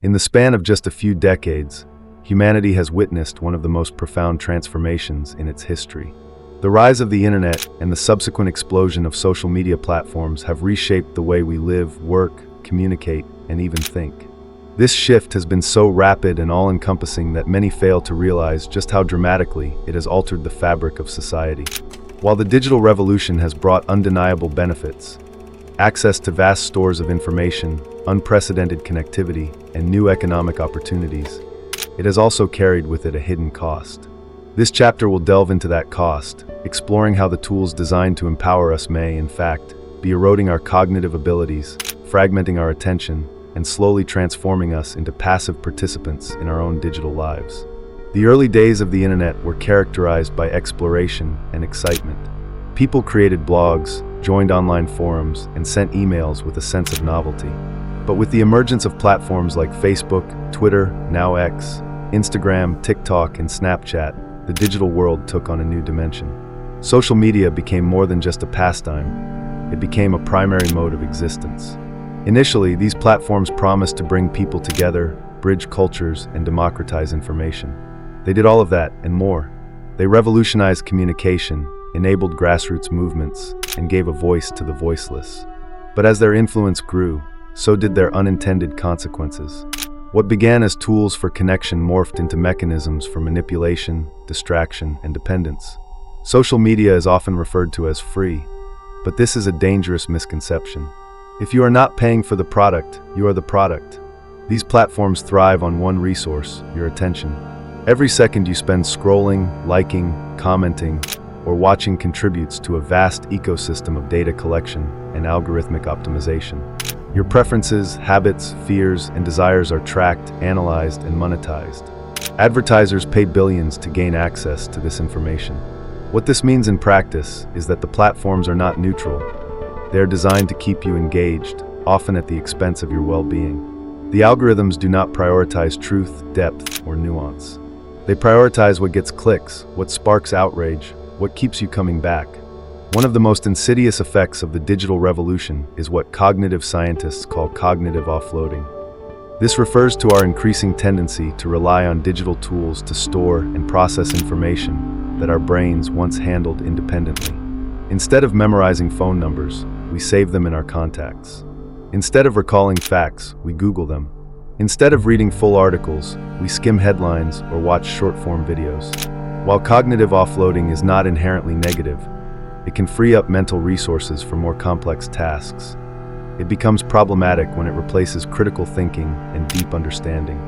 In the span of just a few decades, humanity has witnessed one of the most profound transformations in its history. The rise of the internet and the subsequent explosion of social media platforms have reshaped the way we live, work, communicate, and even think. This shift has been so rapid and all-encompassing that many fail to realize just how dramatically it has altered the fabric of society. While the digital revolution has brought undeniable benefits, access to vast stores of information, unprecedented connectivity, and new economic opportunities, it has also carried with it a hidden cost. This chapter will delve into that cost, exploring how the tools designed to empower us may, in fact, be eroding our cognitive abilities, fragmenting our attention, and slowly transforming us into passive participants in our own digital lives. The early days of the internet were characterized by exploration and excitement. People created blogs, joined online forums, and sent emails with a sense of novelty. But with the emergence of platforms like Facebook, Twitter, now X, Instagram, TikTok, and Snapchat, the digital world took on a new dimension. Social media became more than just a pastime. It became a primary mode of existence. Initially, these platforms promised to bring people together, bridge cultures, and democratize information. They did all of that and more. They revolutionized communication, enabled grassroots movements, and gave a voice to the voiceless. But as their influence grew, so did their unintended consequences. What began as tools for connection morphed into mechanisms for manipulation, distraction, and dependence. Social media is often referred to as free, but this is a dangerous misconception. If you are not paying for the product, you are the product. These platforms thrive on one resource, your attention. Every second you spend scrolling, liking, commenting, or watching contributes to a vast ecosystem of data collection and algorithmic optimization. Your preferences, habits, fears, and desires are tracked, analyzed, and monetized. Advertisers pay billions to gain access to this information. What this means in practice is that the platforms are not neutral. They are designed to keep you engaged, often at the expense of your well-being. The algorithms do not prioritize truth, depth, or nuance. They prioritize what gets clicks, what sparks outrage, what keeps you coming back. One of the most insidious effects of the digital revolution is what cognitive scientists call cognitive offloading. This refers to our increasing tendency to rely on digital tools to store and process information that our brains once handled independently. Instead of memorizing phone numbers, we save them in our contacts. Instead of recalling facts, we Google them. Instead of reading full articles, we skim headlines or watch short-form videos. While cognitive offloading is not inherently negative, it can free up mental resources for more complex tasks. It becomes problematic when it replaces critical thinking and deep understanding.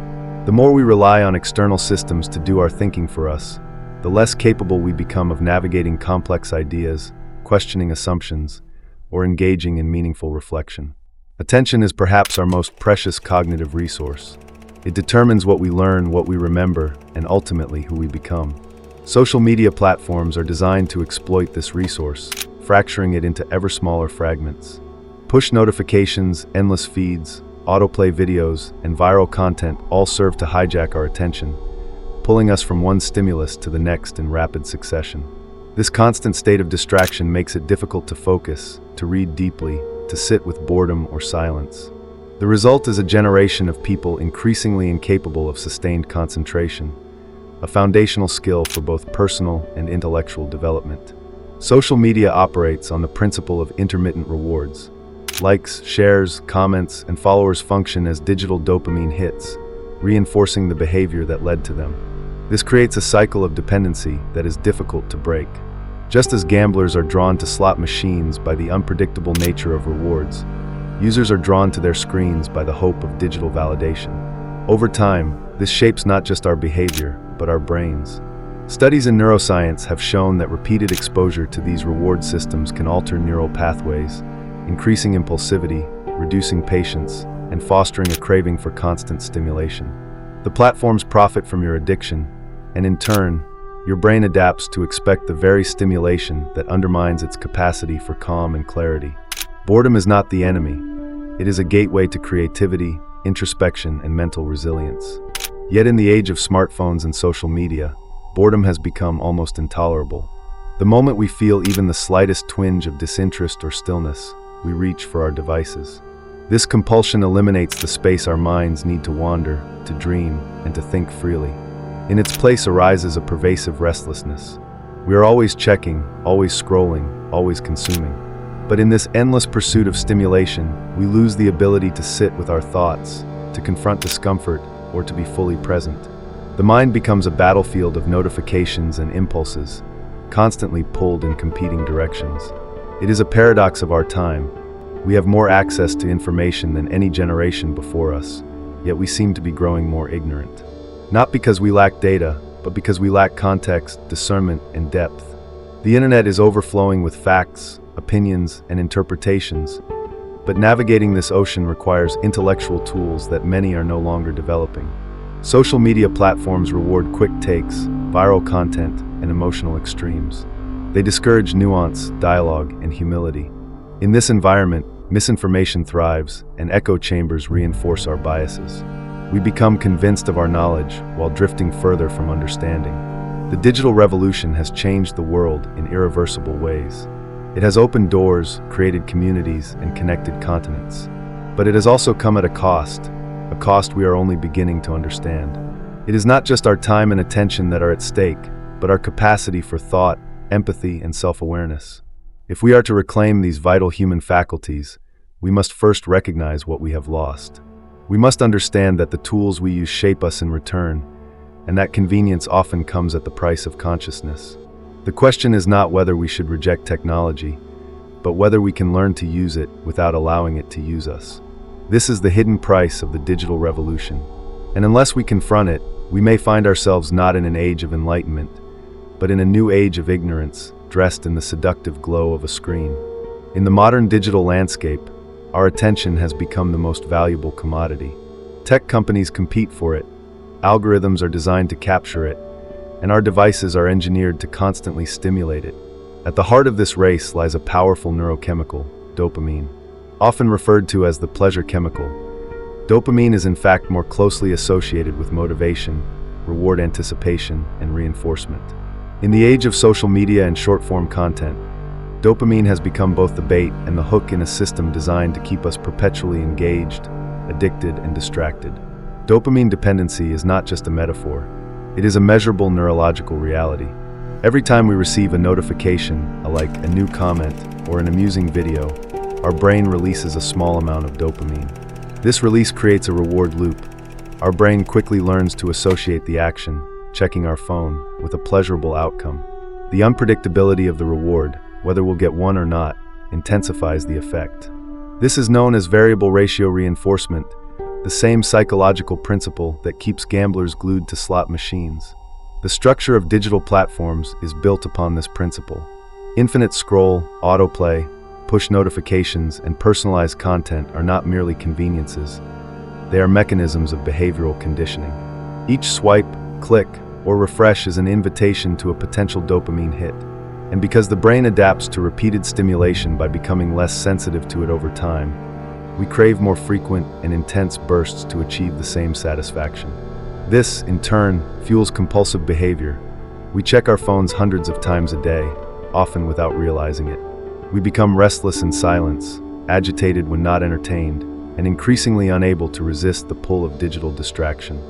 The more we rely on external systems to do our thinking for us, the less capable we become of navigating complex ideas, questioning assumptions, or engaging in meaningful reflection. Attention is perhaps our most precious cognitive resource. It determines what we learn, what we remember, and ultimately who we become. Social media platforms are designed to exploit this resource, fracturing it into ever smaller fragments. Push notifications, endless feeds, autoplay videos, and viral content all serve to hijack our attention, pulling us from one stimulus to the next in rapid succession. This constant state of distraction makes it difficult to focus, to read deeply, to sit with boredom or silence. The result is a generation of people increasingly incapable of sustained concentration, a foundational skill for both personal and intellectual development. Social media operates on the principle of intermittent rewards. Likes, shares, comments, and followers function as digital dopamine hits, reinforcing the behavior that led to them. This creates a cycle of dependency that is difficult to break. Just as gamblers are drawn to slot machines by the unpredictable nature of rewards, users are drawn to their screens by the hope of digital validation. Over time, this shapes not just our behavior, but our brains. Studies in neuroscience have shown that repeated exposure to these reward systems can alter neural pathways, increasing impulsivity, reducing patience, and fostering a craving for constant stimulation. The platforms profit from your addiction, and in turn, your brain adapts to expect the very stimulation that undermines its capacity for calm and clarity. Boredom is not the enemy. It is a gateway to creativity, introspection, and mental resilience. Yet in the age of smartphones and social media, boredom has become almost intolerable. The moment we feel even the slightest twinge of disinterest or stillness, we reach for our devices. This compulsion eliminates the space our minds need to wander, to dream, and to think freely. In its place arises a pervasive restlessness. We are always checking, always scrolling, always consuming. But in this endless pursuit of stimulation, we lose the ability to sit with our thoughts, to confront discomfort, or to be fully present. The mind becomes a battlefield of notifications and impulses, constantly pulled in competing directions. It is a paradox of our time. We have more access to information than any generation before us, yet we seem to be growing more ignorant. Not because we lack data, but because we lack context, discernment, and depth. The internet is overflowing with facts, opinions, and interpretations, but navigating this ocean requires intellectual tools that many are no longer developing. Social media platforms reward quick takes, viral content, and emotional extremes. They discourage nuance, dialogue, and humility. In this environment, misinformation thrives, and echo chambers reinforce our biases. We become convinced of our knowledge while drifting further from understanding. The digital revolution has changed the world in irreversible ways. It has opened doors, created communities, and connected continents. But it has also come at a cost we are only beginning to understand. It is not just our time and attention that are at stake, but our capacity for thought, empathy, and self-awareness. If we are to reclaim these vital human faculties, we must first recognize what we have lost. We must understand that the tools we use shape us in return, and that convenience often comes at the price of consciousness. The question is not whether we should reject technology, but whether we can learn to use it without allowing it to use us. This is the hidden price of the digital revolution. And unless we confront it, we may find ourselves not in an age of enlightenment, but in a new age of ignorance, dressed in the seductive glow of a screen. In the modern digital landscape, our attention has become the most valuable commodity. Tech companies compete for it, algorithms are designed to capture it, and our devices are engineered to constantly stimulate it. At the heart of this race lies a powerful neurochemical, dopamine. Often referred to as the pleasure chemical, dopamine is in fact more closely associated with motivation, reward anticipation, and reinforcement. In the age of social media and short-form content, dopamine has become both the bait and the hook in a system designed to keep us perpetually engaged, addicted, and distracted. Dopamine dependency is not just a metaphor. It is a measurable neurological reality. Every time we receive a notification, a new comment, or an amusing video, our brain releases a small amount of dopamine. This release creates a reward loop. Our brain quickly learns to associate the action, checking our phone, with a pleasurable outcome. The unpredictability of the reward, whether we'll get one or not, intensifies the effect. This is known as variable ratio reinforcement, the same psychological principle that keeps gamblers glued to slot machines. The structure of digital platforms is built upon this principle. Infinite scroll, autoplay, push notifications, and personalized content are not merely conveniences. They are mechanisms of behavioral conditioning. Each swipe, click, or refresh is an invitation to a potential dopamine hit. And because the brain adapts to repeated stimulation by becoming less sensitive to it over time, we crave more frequent and intense bursts to achieve the same satisfaction. This, in turn, fuels compulsive behavior. We check our phones hundreds of times a day, often without realizing it. We become restless in silence, agitated when not entertained, and increasingly unable to resist the pull of digital distraction.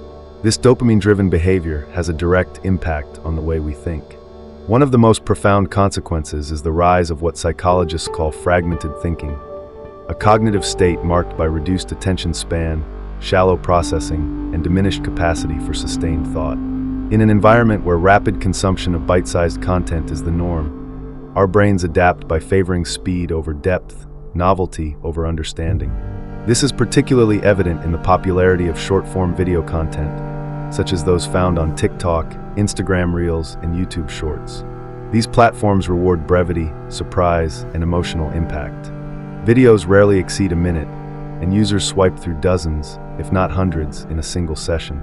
This dopamine-driven behavior has a direct impact on the way we think. One of the most profound consequences is the rise of what psychologists call fragmented thinking, a cognitive state marked by reduced attention span, shallow processing, and diminished capacity for sustained thought. In an environment where rapid consumption of bite-sized content is the norm, our brains adapt by favoring speed over depth, novelty over understanding. This is particularly evident in the popularity of short-form video content, such as those found on TikTok, Instagram Reels, and YouTube Shorts. These platforms reward brevity, surprise, and emotional impact. Videos rarely exceed a minute, and users swipe through dozens, if not hundreds, in a single session.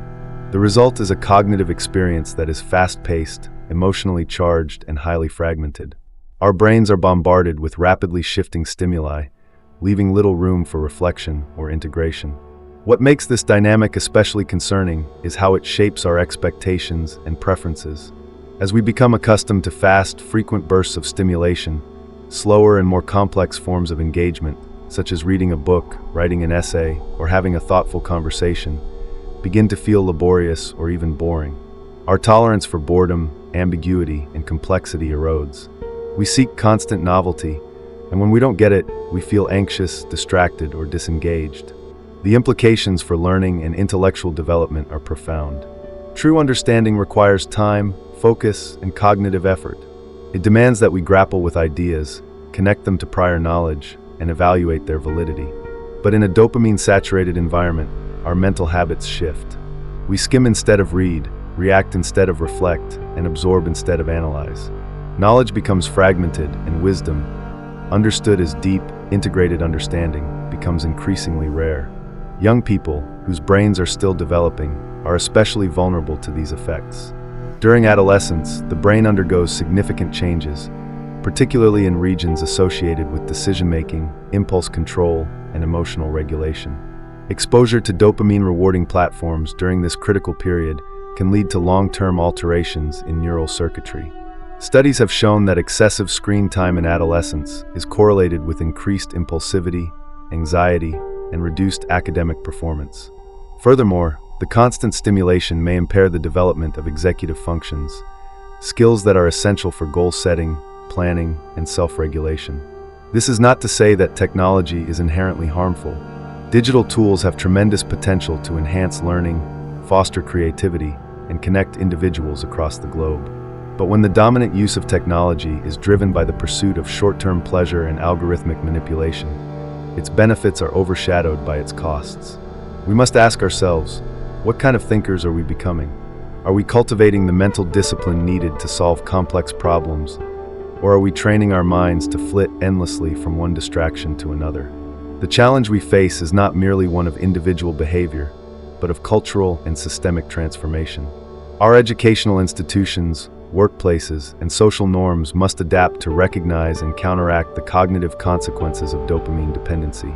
The result is a cognitive experience that is fast-paced, emotionally charged, and highly fragmented. Our brains are bombarded with rapidly shifting stimuli, leaving little room for reflection or integration. What makes this dynamic especially concerning is how it shapes our expectations and preferences. As we become accustomed to fast, frequent bursts of stimulation, slower and more complex forms of engagement, such as reading a book, writing an essay, or having a thoughtful conversation, begin to feel laborious or even boring. Our tolerance for boredom, ambiguity, and complexity erodes. We seek constant novelty, and when we don't get it, we feel anxious, distracted, or disengaged. The implications for learning and intellectual development are profound. True understanding requires time, focus, and cognitive effort. It demands that we grapple with ideas, connect them to prior knowledge, and evaluate their validity. But in a dopamine-saturated environment, our mental habits shift. We skim instead of read, react instead of reflect, and absorb instead of analyze. Knowledge becomes fragmented, and wisdom, understood as deep, integrated understanding, becomes increasingly rare. Young people, whose brains are still developing, are especially vulnerable to these effects. During adolescence, the brain undergoes significant changes, particularly in regions associated with decision-making, impulse control, and emotional regulation. Exposure to dopamine-rewarding platforms during this critical period can lead to long-term alterations in neural circuitry. Studies have shown that excessive screen time in adolescence is correlated with increased impulsivity, anxiety, and reduced academic performance. Furthermore, the constant stimulation may impair the development of executive functions, skills that are essential for goal setting, planning, and self-regulation. This is not to say that technology is inherently harmful. Digital tools have tremendous potential to enhance learning, foster creativity, and connect individuals across the globe. But when the dominant use of technology is driven by the pursuit of short-term pleasure and algorithmic manipulation, its benefits are overshadowed by its costs. We must ask ourselves, what kind of thinkers are we becoming? Are we cultivating the mental discipline needed to solve complex problems, or are we training our minds to flit endlessly from one distraction to another? The challenge we face is not merely one of individual behavior, but of cultural and systemic transformation. Our educational institutions, workplaces, and social norms must adapt to recognize and counteract the cognitive consequences of dopamine dependency.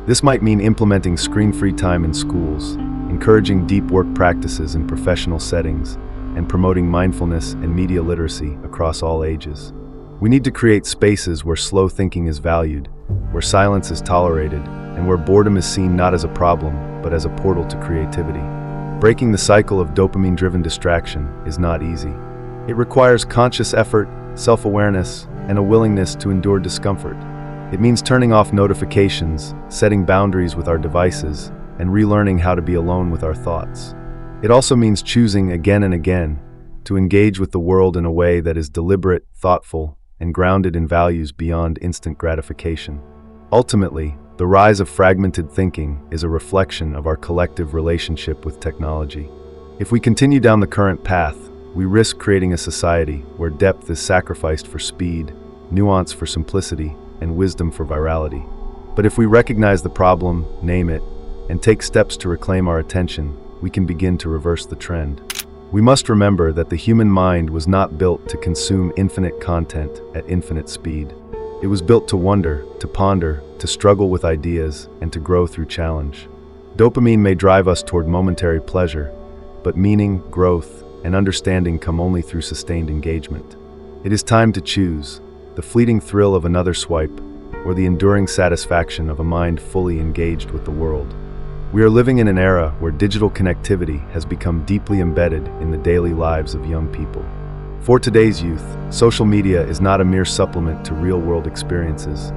This might mean implementing screen-free time in schools, encouraging deep work practices in professional settings, and promoting mindfulness and media literacy across all ages. We need to create spaces where slow thinking is valued, where silence is tolerated, and where boredom is seen not as a problem, but as a portal to creativity. Breaking the cycle of dopamine-driven distraction is not easy. It requires conscious effort, self-awareness, and a willingness to endure discomfort. It means turning off notifications, setting boundaries with our devices, and relearning how to be alone with our thoughts. It also means choosing again and again to engage with the world in a way that is deliberate, thoughtful, and grounded in values beyond instant gratification. Ultimately, the rise of fragmented thinking is a reflection of our collective relationship with technology. If we continue down the current path, we risk creating a society where depth is sacrificed for speed, nuance for simplicity, and wisdom for virality. But if we recognize the problem, name it, and take steps to reclaim our attention, we can begin to reverse the trend. We must remember that the human mind was not built to consume infinite content at infinite speed. It was built to wonder, to ponder, to struggle with ideas, and to grow through challenge. Dopamine may drive us toward momentary pleasure, but meaning, growth, and understanding come only through sustained engagement. It is time to choose the fleeting thrill of another swipe, or the enduring satisfaction of a mind fully engaged with the world. We are living in an era where digital connectivity has become deeply embedded in the daily lives of young people. For today's youth, social media is not a mere supplement to real-world experiences.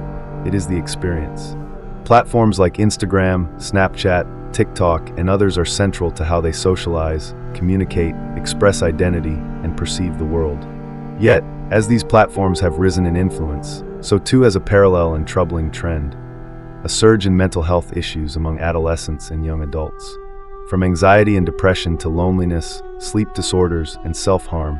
It is the experience. Platforms like Instagram, Snapchat, TikTok, and others are central to how they socialize, communicate, express identity, and perceive the world. Yet, as these platforms have risen in influence, so too has a parallel and troubling trend: a surge in mental health issues among adolescents and young adults. From anxiety and depression to loneliness, sleep disorders, and self-harm,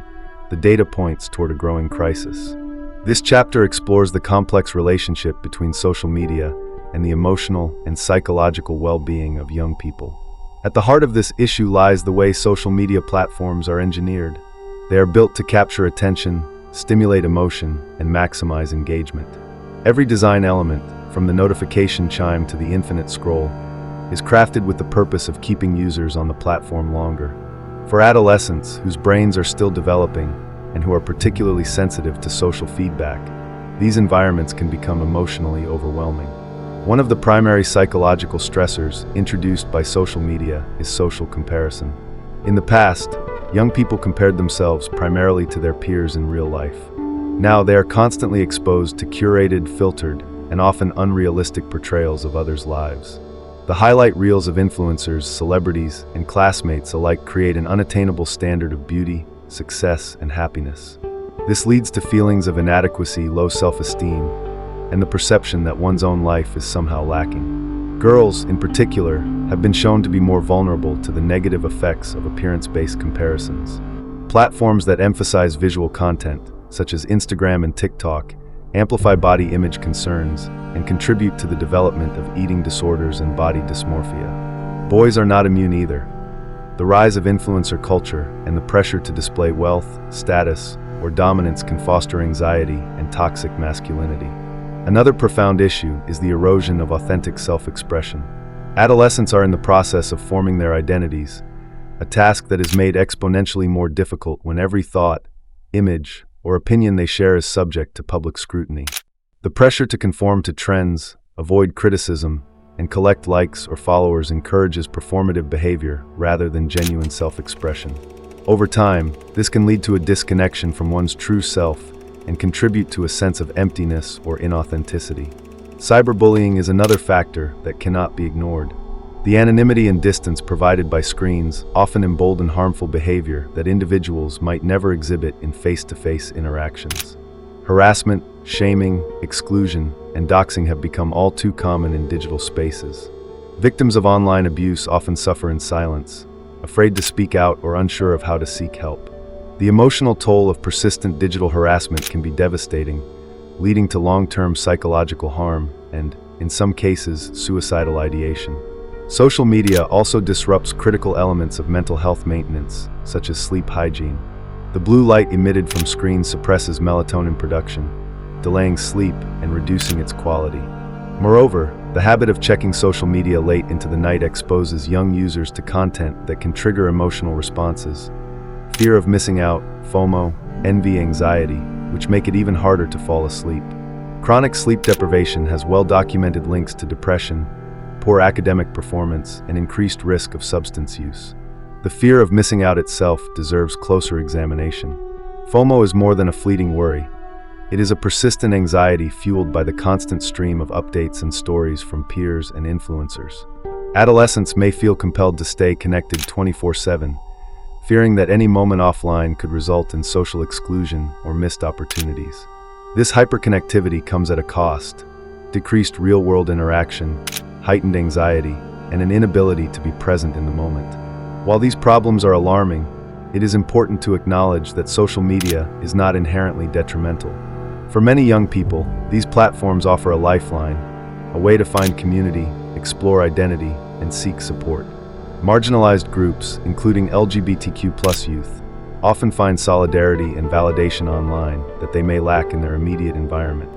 the data points toward a growing crisis. This chapter explores the complex relationship between social media and the emotional and psychological well-being of young people. At the heart of this issue lies the way social media platforms are engineered. They are built to capture attention, stimulate emotion, and maximize engagement. Every design element, from the notification chime to the infinite scroll, is crafted with the purpose of keeping users on the platform longer. For adolescents, whose brains are still developing and who are particularly sensitive to social feedback, these environments can become emotionally overwhelming. One of the primary psychological stressors introduced by social media is social comparison. In the past, young people compared themselves primarily to their peers in real life. Now they are constantly exposed to curated, filtered, and often unrealistic portrayals of others' lives. The highlight reels of influencers, celebrities, and classmates alike create an unattainable standard of beauty, success, and happiness. This leads to feelings of inadequacy, low self-esteem, and the perception that one's own life is somehow lacking. Girls, in particular, have been shown to be more vulnerable to the negative effects of appearance-based comparisons. Platforms that emphasize visual content, such as Instagram and TikTok, amplify body image concerns and contribute to the development of eating disorders and body dysmorphia. Boys are not immune either. The rise of influencer culture and the pressure to display wealth, status, or dominance can foster anxiety and toxic masculinity. Another profound issue is the erosion of authentic self-expression. Adolescents are in the process of forming their identities, a task that is made exponentially more difficult when every thought, image, or opinion they share is subject to public scrutiny. The pressure to conform to trends, avoid criticism, and collect likes or followers encourages performative behavior rather than genuine self-expression. Over time, this can lead to a disconnection from one's true self and contribute to a sense of emptiness or inauthenticity. Cyberbullying is another factor that cannot be ignored. The anonymity and distance provided by screens often embolden harmful behavior that individuals might never exhibit in face-to-face interactions. Harassment, shaming, exclusion, and doxing have become all too common in digital spaces. Victims of online abuse often suffer in silence, afraid to speak out or unsure of how to seek help. The emotional toll of persistent digital harassment can be devastating, leading to long-term psychological harm and, in some cases, suicidal ideation. Social media also disrupts critical elements of mental health maintenance, such as sleep hygiene. The blue light emitted from screens suppresses melatonin production, delaying sleep and reducing its quality. Moreover, the habit of checking social media late into the night exposes young users to content that can trigger emotional responses. Fear of missing out, FOMO, envy, anxiety, which make it even harder to fall asleep. Chronic sleep deprivation has well-documented links to depression, poor academic performance, and increased risk of substance use. The fear of missing out itself deserves closer examination. FOMO is more than a fleeting worry. It is a persistent anxiety fueled by the constant stream of updates and stories from peers and influencers. Adolescents may feel compelled to stay connected 24/7, fearing that any moment offline could result in social exclusion or missed opportunities. This hyperconnectivity comes at a cost: decreased real-world interaction, heightened anxiety, and an inability to be present in the moment. While these problems are alarming, it is important to acknowledge that social media is not inherently detrimental. For many young people, these platforms offer a lifeline, a way to find community, explore identity, and seek support. Marginalized groups, including LGBTQ+ youth, often find solidarity and validation online that they may lack in their immediate environment.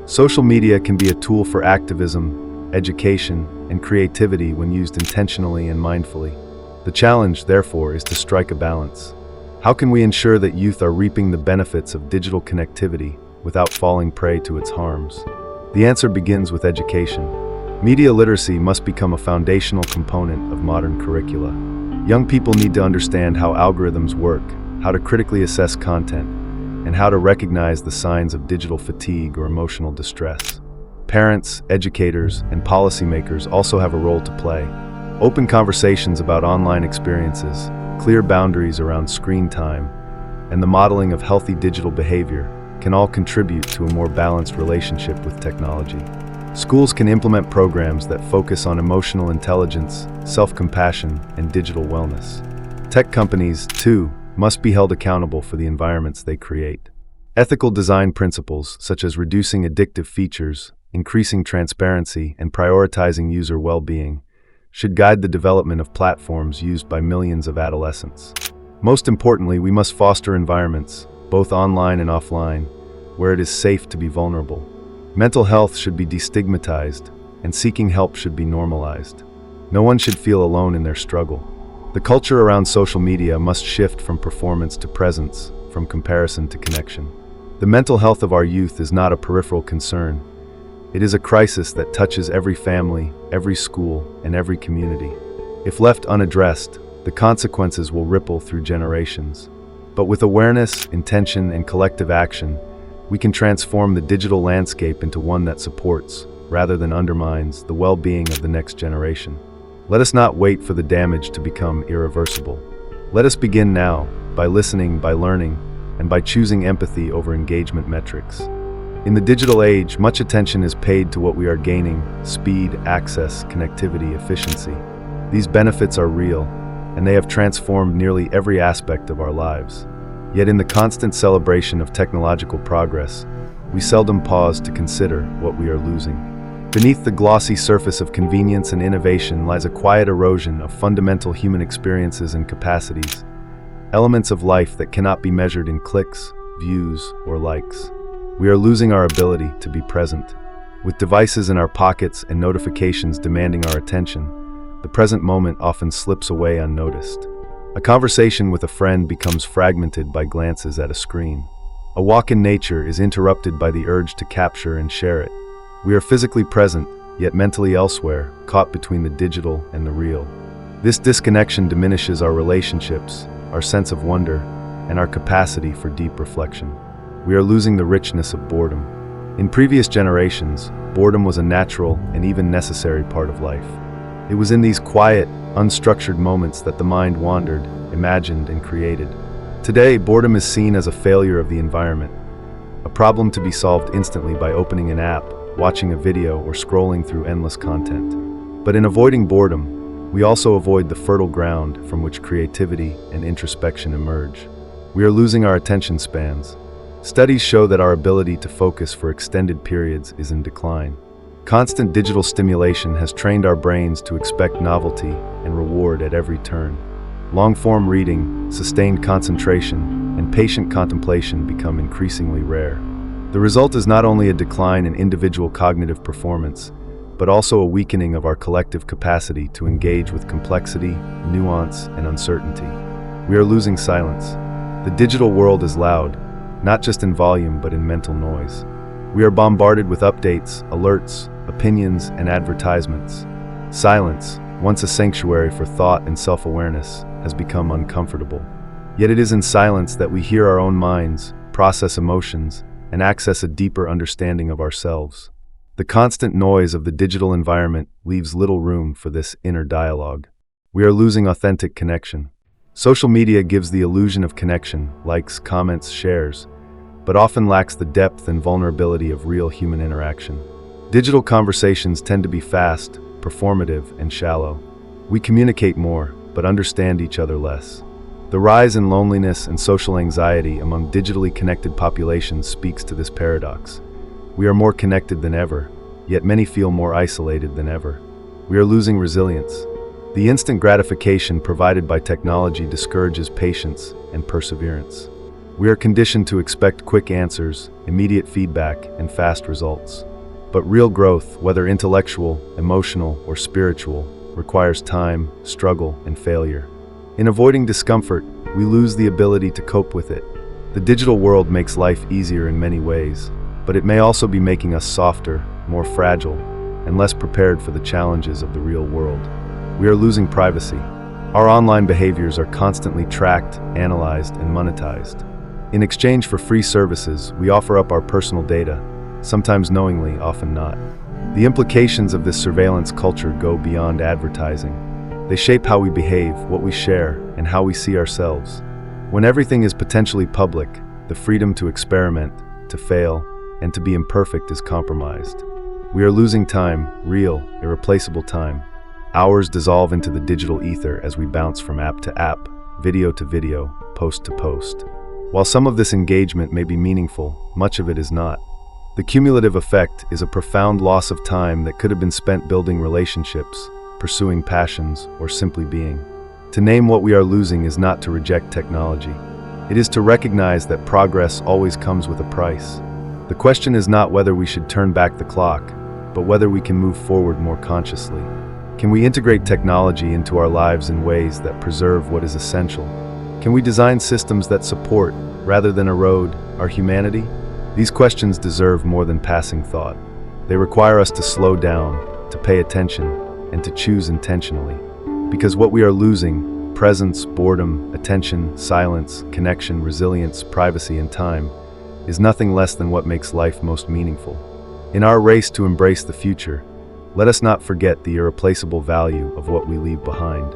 Social media can be a tool for activism, education, and creativity when used intentionally and mindfully. The challenge, therefore, is to strike a balance. How can we ensure that youth are reaping the benefits of digital connectivity without falling prey to its harms? The answer begins with education. Media literacy must become a foundational component of modern curricula. Young people need to understand how algorithms work, how to critically assess content, and how to recognize the signs of digital fatigue or emotional distress. Parents, educators, and policymakers also have a role to play. Open conversations about online experiences, clear boundaries around screen time, and the modeling of healthy digital behavior can all contribute to a more balanced relationship with technology. Schools can implement programs that focus on emotional intelligence, self-compassion, and digital wellness. Tech companies, too, must be held accountable for the environments they create. Ethical design principles, such as reducing addictive features, increasing transparency, and prioritizing user well-being, should guide the development of platforms used by millions of adolescents. Most importantly, we must foster environments, both online and offline, where it is safe to be vulnerable. Mental health should be destigmatized, and seeking help should be normalized. No one should feel alone in their struggle. The culture around social media must shift from performance to presence, from comparison to connection. The mental health of our youth is not a peripheral concern. It is a crisis that touches every family, every school, and every community. If left unaddressed, the consequences will ripple through generations. But with awareness, intention, and collective action, we can transform the digital landscape into one that supports, rather than undermines, the well-being of the next generation. Let us not wait for the damage to become irreversible. Let us begin now, by listening, by learning, and by choosing empathy over engagement metrics. In the digital age, much attention is paid to what we are gaining: speed, access, connectivity, efficiency. These benefits are real, and they have transformed nearly every aspect of our lives. Yet in the constant celebration of technological progress, we seldom pause to consider what we are losing. Beneath the glossy surface of convenience and innovation lies a quiet erosion of fundamental human experiences and capacities, elements of life that cannot be measured in clicks, views, or likes. We are losing our ability to be present. With devices in our pockets and notifications demanding our attention, the present moment often slips away unnoticed. A conversation with a friend becomes fragmented by glances at a screen. A walk in nature is interrupted by the urge to capture and share it. We are physically present, yet mentally elsewhere, caught between the digital and the real. This disconnection diminishes our relationships, our sense of wonder, and our capacity for deep reflection. We are losing the richness of boredom. In previous generations, boredom was a natural and even necessary part of life. It was in these quiet, unstructured moments that the mind wandered, imagined, and created. Today, boredom is seen as a failure of the environment, a problem to be solved instantly by opening an app, watching a video, or scrolling through endless content. But in avoiding boredom, we also avoid the fertile ground from which creativity and introspection emerge. We are losing our attention spans. Studies show that our ability to focus for extended periods is in decline. Constant digital stimulation has trained our brains to expect novelty and reward at every turn. Long-form reading, sustained concentration, and patient contemplation become increasingly rare. The result is not only a decline in individual cognitive performance, but also a weakening of our collective capacity to engage with complexity, nuance, and uncertainty. We are losing silence. The digital world is loud, not just in volume but in mental noise. We are bombarded with updates, alerts, opinions, and advertisements. Silence, once a sanctuary for thought and self-awareness, has become uncomfortable. Yet it is in silence that we hear our own minds, process emotions, and access a deeper understanding of ourselves. The constant noise of the digital environment leaves little room for this inner dialogue. We are losing authentic connection. Social media gives the illusion of connection, likes, comments, shares, but often lacks the depth and vulnerability of real human interaction. Digital conversations tend to be fast, performative, and shallow. We communicate more, but understand each other less. The rise in loneliness and social anxiety among digitally connected populations speaks to this paradox. We are more connected than ever, yet many feel more isolated than ever. We are losing resilience. The instant gratification provided by technology discourages patience and perseverance. We are conditioned to expect quick answers, immediate feedback, and fast results. But real growth, whether intellectual, emotional, or spiritual, requires time, struggle, and failure. In avoiding discomfort, we lose the ability to cope with it. The digital world makes life easier in many ways, but it may also be making us softer, more fragile, and less prepared for the challenges of the real world. We are losing privacy. Our online behaviors are constantly tracked, analyzed, and monetized. In exchange for free services, we offer up our personal data, sometimes knowingly, often not. The implications of this surveillance culture go beyond advertising. They shape how we behave, what we share, and how we see ourselves. When everything is potentially public, the freedom to experiment, to fail, and to be imperfect is compromised. We are losing time, real, irreplaceable time. Hours dissolve into the digital ether as we bounce from app to app, video to video, post to post. While some of this engagement may be meaningful, much of it is not. The cumulative effect is a profound loss of time that could have been spent building relationships, pursuing passions, or simply being. To name what we are losing is not to reject technology. It is to recognize that progress always comes with a price. The question is not whether we should turn back the clock, but whether we can move forward more consciously. Can we integrate technology into our lives in ways that preserve what is essential? Can we design systems that support, rather than erode, our humanity? These questions deserve more than passing thought. They require us to slow down, to pay attention, and to choose intentionally. Because what we are losing, presence, boredom, attention, silence, connection, resilience, privacy, and time, is nothing less than what makes life most meaningful. In our race to embrace the future, let us not forget the irreplaceable value of what we leave behind.